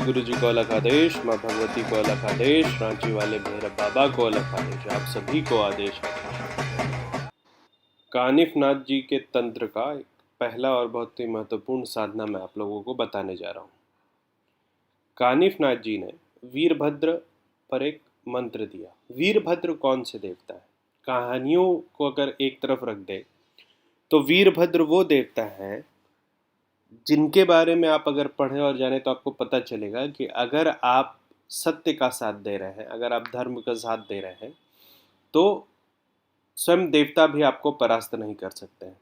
गुरु जी को अलग आदेश, माँ भगवती को अलग आदेश, रांची वाले भैरव बाबा को अलग आदेश, आप सभी को आदेश है। कानिफ नाथ जी के तंत्र का एक पहला और बहुत ही महत्वपूर्ण साधना मैं आप लोगों को बताने जा रहा हूँ। कानिफ नाथ जी ने वीरभद्र पर एक मंत्र दिया। वीरभद्र कौन से देवता है? कहानियों को अगर एक तरफ रख दे तो वीरभद्र वो देवता है जिनके बारे में आप अगर पढ़ें और जानें तो आपको पता चलेगा कि अगर आप सत्य का साथ दे रहे हैं, अगर आप धर्म का साथ दे रहे हैं, तो स्वयं देवता भी आपको परास्त नहीं कर सकते हैं।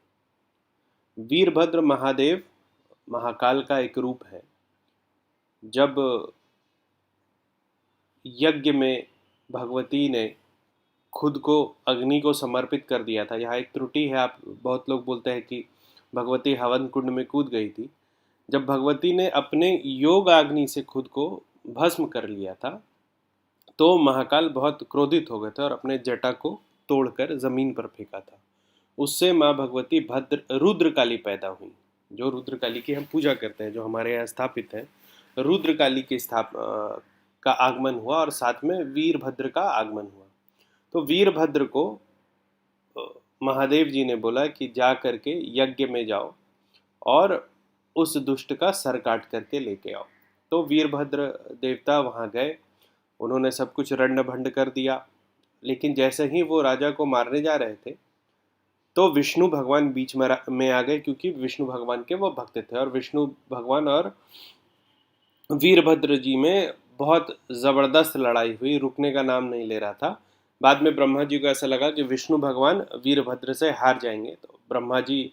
वीरभद्र महादेव महाकाल का एक रूप है। जब यज्ञ में भगवती ने खुद को अग्नि को समर्पित कर दिया था, यहाँ एक त्रुटि है, आप बहुत लोग बोलते हैं कि भगवती हवन कुंड में कूद गई थी। जब भगवती ने अपने योग अग्नि से खुद को भस्म कर लिया था तो महाकाल बहुत क्रोधित हो गए थे और अपने जटा को तोड़कर जमीन पर फेंका था। उससे माँ भगवती भद्र रुद्रकाली पैदा हुई, जो रुद्रकाली की हम पूजा करते हैं, जो हमारे यहाँ स्थापित है। रुद्रकाली की का आगमन हुआ और साथ में वीरभद्र का आगमन हुआ। तो वीरभद्र को महादेव जी ने बोला कि जा करके यज्ञ में जाओ और उस दुष्ट का सर काट करके लेके आओ। तो वीरभद्र देवता वहाँ गए, उन्होंने सब कुछ रंड भंड कर दिया। लेकिन जैसे ही वो राजा को मारने जा रहे थे तो विष्णु भगवान बीच में आ गए, क्योंकि विष्णु भगवान के वो भक्त थे और विष्णु भगवान और वीरभद्र जी में बहुत ज़बरदस्त लड़ाई हुई, रुकने का नाम नहीं ले रहा था। बाद में ब्रह्मा जी को ऐसा लगा कि विष्णु भगवान वीरभद्र से हार जाएंगे, तो ब्रह्मा जी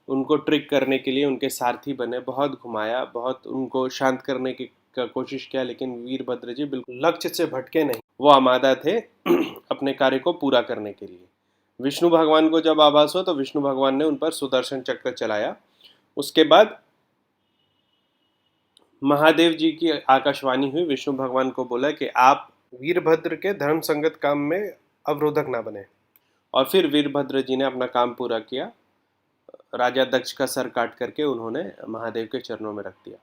उनको ट्रिक करने के लिए उनके सारथी बने, बहुत घुमाया, बहुत उनको शांत करने की कोशिश किया, लेकिन वीरभद्र जी बिल्कुल लक्ष्य से भटके नहीं, वो आमादा थे अपने कार्य को पूरा करने के लिए। विष्णु भगवान को जब आभास हुआ तो विष्णु भगवान ने उन पर सुदर्शन चक्र चलाया। उसके बाद महादेव जी की आकाशवाणी हुई, विष्णु भगवान को बोला कि आप वीरभद्र के धर्म संगत काम में अवरोधक ना बने। और फिर वीरभद्र जी ने अपना काम पूरा किया, राजा दक्ष का सर काट करके उन्होंने महादेव के चरणों में रख दिया।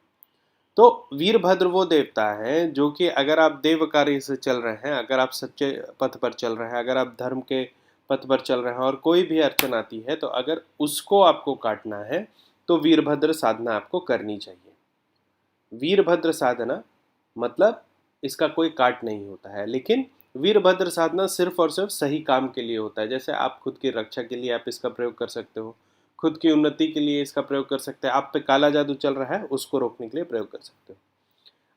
तो वीरभद्र वो देवता है जो कि अगर आप देव कार्य से चल रहे हैं, अगर आप सच्चे पथ पर चल रहे हैं, अगर आप धर्म के पथ पर चल रहे हैं और कोई भी अड़चन आती है तो अगर उसको आपको काटना है तो वीरभद्र साधना आपको करनी चाहिए। वीरभद्र साधना मतलब इसका कोई काट नहीं होता है, लेकिन वीरभद्र साधना सिर्फ और सिर्फ सही काम के लिए होता है। जैसे आप खुद की रक्षा के लिए आप इसका प्रयोग कर सकते हो, खुद की उन्नति के लिए इसका प्रयोग कर सकते हैं, आप पे काला जादू चल रहा है उसको रोकने के लिए प्रयोग कर सकते हो।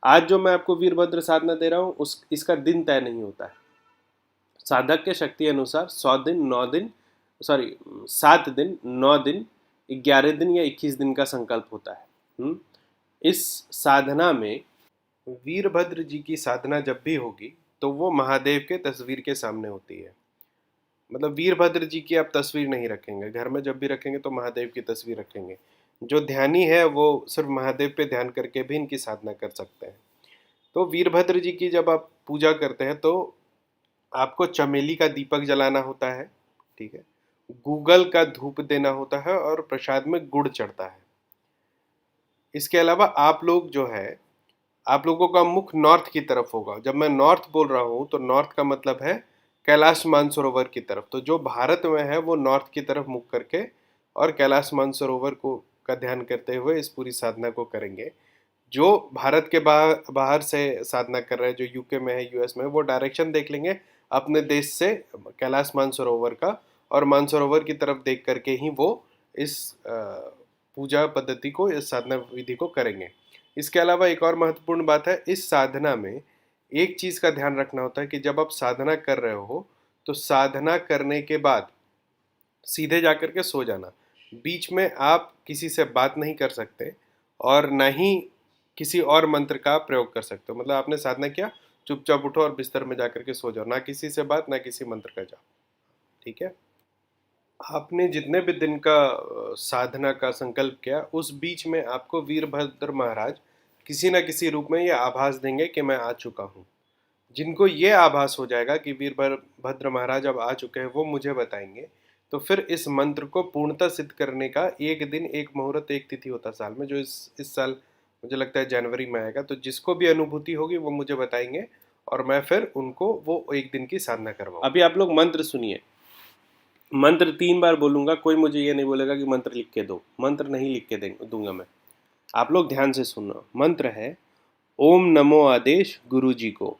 आज जो मैं आपको वीरभद्र साधना दे रहा हूँ इसका दिन तय नहीं होता है। साधक के शक्ति अनुसार 7 दिन 9 दिन 11 दिन या 21 दिन का संकल्प होता है। इस साधना में वीरभद्र जी की साधना जब भी होगी तो वो महादेव के तस्वीर के सामने होती है। मतलब वीरभद्र जी की आप तस्वीर नहीं रखेंगे घर में, जब भी रखेंगे तो महादेव की तस्वीर रखेंगे। जो ध्यानी है वो सिर्फ महादेव पे ध्यान करके भी इनकी साधना कर सकते हैं। तो वीरभद्र जी की जब आप पूजा करते हैं तो आपको चमेली का दीपक जलाना होता है, ठीक है, गूगल का धूप देना होता है और प्रसाद में गुड़ चढ़ता है। इसके अलावा आप लोग जो है, आप लोगों का मुख नॉर्थ की तरफ होगा। जब मैं नॉर्थ बोल रहा हूँ तो नॉर्थ का मतलब है कैलाश मानसरोवर की तरफ। तो जो भारत में है वो नॉर्थ की तरफ मुख करके और कैलाश मानसरोवर को का ध्यान करते हुए इस पूरी साधना को करेंगे। जो भारत के बाहर से साधना कर रहे हैं, जो यूके में है, यूएस में है, वो डायरेक्शन देख लेंगे अपने देश से कैलाश मानसरोवर का, और मानसरोवर की तरफ देख करके ही वो इस पूजा पद्धति को, इस साधना विधि को करेंगे। इसके अलावा एक और महत्वपूर्ण बात है, इस साधना में एक चीज़ का ध्यान रखना होता है कि जब आप साधना कर रहे हो तो साधना करने के बाद सीधे जाकर के सो जाना। बीच में आप किसी से बात नहीं कर सकते और न ही किसी और मंत्र का प्रयोग कर सकते हो। मतलब आपने साधना किया, चुपचाप उठो और बिस्तर में जाकर के सो जाओ, ना किसी से बात, ना किसी मंत्र का जाप, ठीक है। आपने जितने भी दिन का साधना का संकल्प किया उस बीच में आपको वीरभद्र महाराज किसी न किसी रूप में ये आभास देंगे कि मैं आ चुका हूँ। जिनको ये आभास हो जाएगा कि वीरभद्र महाराज अब आ चुके हैं वो मुझे बताएंगे। तो फिर इस मंत्र को पूर्णतः सिद्ध करने का एक दिन, एक मुहूर्त, एक तिथि होता साल में, जो इस साल मुझे लगता है जनवरी में आएगा। तो जिसको भी अनुभूति होगी वो मुझे बताएंगे और मैं फिर उनको वो एक दिन की साधना करवाऊँ। अभी आप लोग मंत्र सुनिए। मंत्र 3 बार बोलूँगा, कोई मुझे ये नहीं बोलेगा कि मंत्र लिख के दो, मंत्र नहीं लिख के दूंगा मैं। आप लोग ध्यान से सुनना। मंत्र है ओम नमो आदेश गुरु जी को,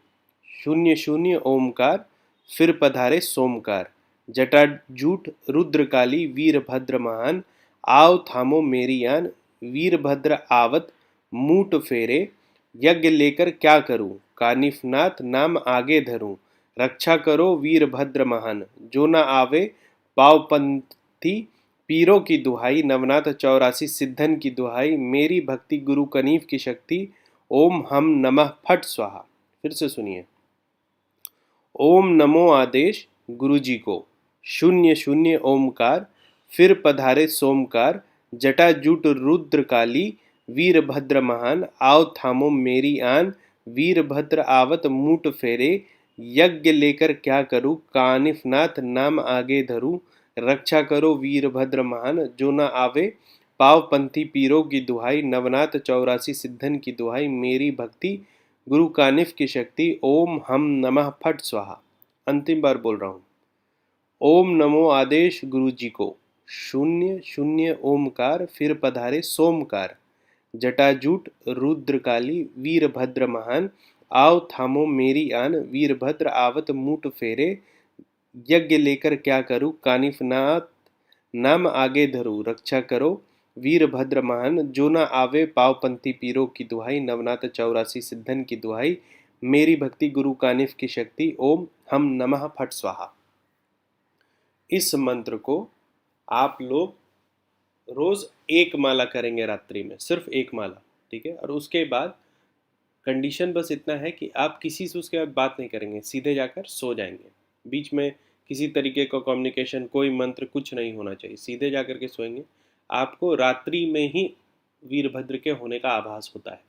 शून्य शून्य ओमकार, फिर पधारे सोमकार, जटाजूट रुद्रकाली वीरभद्र महान, आओ थामो मेरी आन, वीरभद्र आवत मूट फेरे, यज्ञ लेकर क्या करूं, कानिफनाथ नाम आगे धरूं, रक्षा करो वीरभद्र महान, जो न आवे पावपंथी पीरों की दुहाई, नवनाथ 84 सिद्धन की दुहाई, मेरी भक्ति गुरु कनीफ की शक्ति, ओम हम नमः फट स्वाहा। फिर से सुनिए। ओम नमो आदेश गुरु जी को, शून्य शून्य ओमकार, फिर पधारे सोमकार, जटाजूट रुद्रकाली वीरभद्र महान, आओ थामो मेरी आन, वीरभद्र आवत मूट फेरे, यज्ञ लेकर क्या करूं, कानिफनाथ नाम आगे धरूं, रक्षा करो वीरभद्र महान, जो न आवे पावपंथी पीरों की दुहाई, नवनाथ 84 सिद्धन की दुहाई, मेरी भक्ति गुरु कानिफ की शक्ति, ओम हम नमः फट स्वाहा। अंतिम बार बोल रहा हूँ। ओम नमो आदेश गुरु जी को, शून्य शून्य ओमकार, फिर पधारे सोमकार, जटाजूट रुद्रकाली वीरभद्र महान, आओ थामो मेरी आन, वीरभद्र आवत मूट फेरे, यज्ञ लेकर क्या करूं, कानिफनाथ नाम आगे धरूं, रक्षा करो वीरभद्र महान, जो न आवे पावपंथी पीरों की दुहाई, नवनाथ 84 सिद्धन की दुहाई, मेरी भक्ति गुरु कानिफ की शक्ति, ओम हम नमः फट स्वाहा। इस मंत्र को आप लोग रोज एक माला करेंगे रात्रि में, सिर्फ एक माला, ठीक है। और उसके बाद कंडीशन बस इतना है कि आप किसी से उसके बाद बात नहीं करेंगे, सीधे जाकर सो जाएंगे। बीच में किसी तरीके का कम्युनिकेशन, कोई मंत्र, कुछ नहीं होना चाहिए, सीधे जाकर के सोएंगे। आपको रात्रि में ही वीरभद्र के होने का आभास होता है।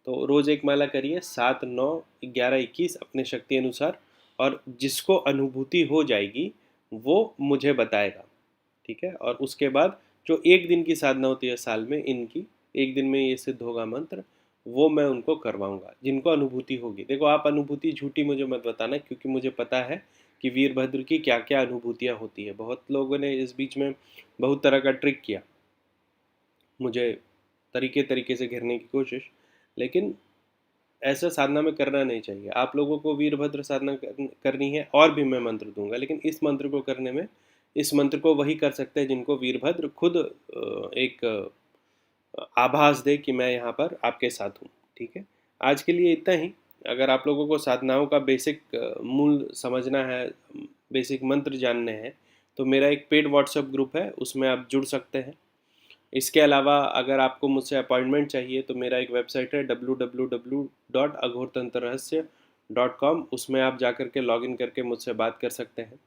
तो रोज़ एक माला करिए, 7, 9, 11, 21 अपने शक्ति अनुसार, और जिसको अनुभूति हो जाएगी वो मुझे बताएगा, ठीक है। और उसके बाद जो एक दिन की साधना होती है साल में, इनकी एक दिन में ये सिद्ध होगा मंत्र, वो मैं उनको करवाऊंगा जिनको अनुभूति होगी। देखो, आप अनुभूति झूठी मुझे मत बताना, क्योंकि मुझे पता है कि वीरभद्र की क्या क्या अनुभूतियाँ होती है। बहुत लोगों ने इस बीच में बहुत तरह का ट्रिक किया, मुझे तरीके से घेरने की कोशिश, लेकिन ऐसा साधना में करना नहीं चाहिए। आप लोगों को वीरभद्र साधना करनी है, और भी मैं मंत्र दूंगा, लेकिन इस मंत्र को करने में, इस मंत्र को वही कर सकते हैं जिनको वीरभद्र खुद एक आभास दे कि मैं यहाँ पर आपके साथ हूँ, ठीक है। आज के लिए इतना ही। अगर आप लोगों को साधनाओं का बेसिक मूल समझना है, बेसिक मंत्र जानने हैं, तो मेरा एक पेड व्हाट्सएप ग्रुप है, उसमें आप जुड़ सकते हैं। इसके अलावा अगर आपको मुझसे अपॉइंटमेंट चाहिए तो मेरा एक वेबसाइट है www.aghortantrahasya.com, उसमें आप जाकर के लॉगिन करके मुझसे बात कर सकते हैं।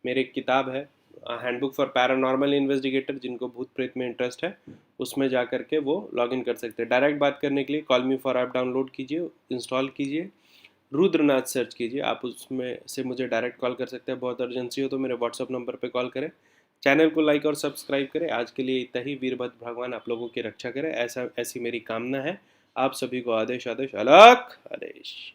मेरी एक किताब है, हैंडबुक फॉर पैरानॉर्मल इन्वेस्टिगेटर, जिनको भूत प्रेत में इंटरेस्ट है, उसमें जा कर के वो लॉगिन कर सकते हैं। डायरेक्ट बात करने के लिए call me for app download कीजिए, इंस्टॉल कीजिए, रुद्रनाथ सर्च कीजिए, आप उसमें से मुझे डायरेक्ट कॉल कर सकते हैं। बहुत अर्जेंसी हो तो मेरे व्हाट्सअप नंबर पर कॉल करें। चैनल को लाइक और सब्सक्राइब करें। आज के लिए इतना ही। वीरभद्र भगवान आप लोगों की रक्षा करें, ऐसी मेरी कामना है। आप सभी को आदेश आदेश अलख आदेश।